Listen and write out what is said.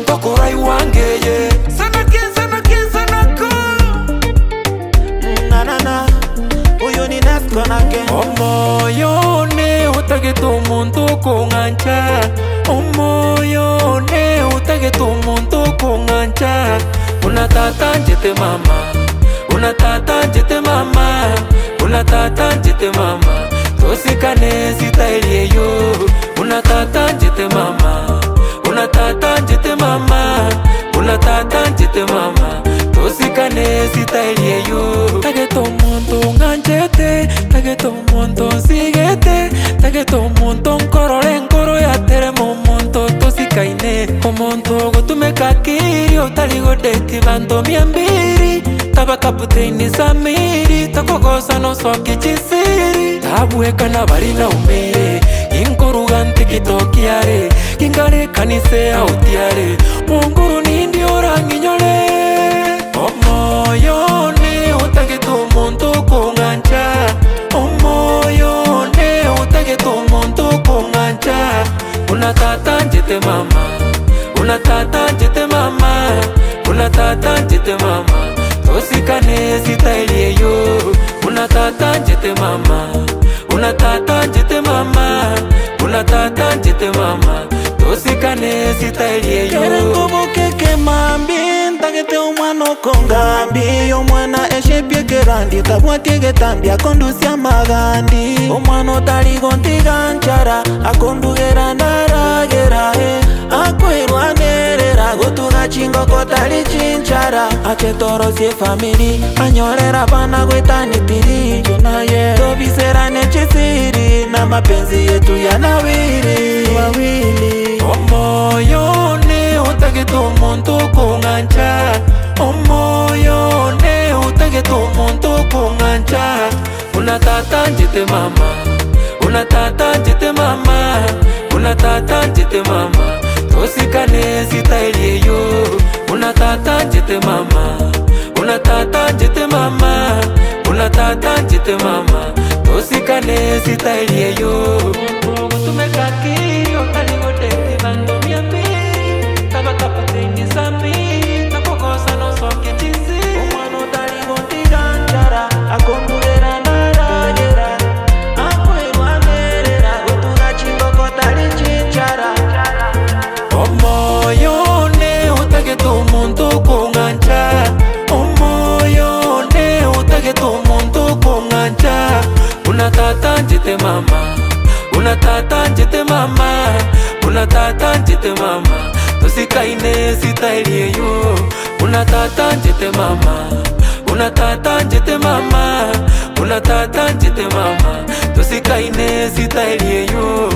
tokurai wangeye sana ko na uyu ni Nesco nake omoyo ne utagete omuntu okungancha omoyo ne utagete omuntu okungancha unatata njete mama unatata njete mama unatata njete mama tosikane sitailieyo unatata njete mama unatata njete mama unatata njete mama tosikane sitailieyo tageto omuntu nganchete tageto omuntu nsigete tageto omuntu nkorore nkoro yaterema omuntu tosikaine omuntu gutumeka kiri utaligodeti bantu 200 taba kaputeni Samiri takogosa nosoke chisiri tabuekana barina umere inkorugante kitokiare kingare kanise autiare monguru nindi oranginyole omoyo ne utageto omuntu kungancha omoyo ne utageto omuntu kungancha unatata njete mama unatata njete mama unatata njete mama tosikane sitailieyo unatata njete mama unatata njete mama unatata njete mama tosikane sitailieyo kerengobo keke mambi ntagete omwana okongambi omwana eshepye kerandi tabwatie tambi akondusia magandi omwana otaligo ntiganchara akondugera ndaragera akwirwanerera gutuga chingoko tali chinchara achetorosie famili anyorera bana gwetanitiri tunaye tobiserane chisiri na mapenzi yetu yanawiri wawili omoyo ne utagete omuntu okungancha omoyo ne utagete omuntu okungancha unatata njete mama unatata njete mama unatata njete mama tosikane sitailieyo unatata njete mama unatata njete mama unatata njete mama tosikane sitailieyo gutumeka kiri utaligodeti bantu 200 taba kaputeni Samiri takogosa nosoke chisiri omwana otaligo ntiganchara akondugera ndaragera akwirwanerera gutuga chingoko tali chinchara omoyo ne utagete omuntu okungancha omoyo ne utagete omuntu okungancha unatata njete mama unatata njete mama unatata njete mama tosikaine sitailieyo unatata njete mama unatata njete mama unatata njete mama tosikaine sitailieyo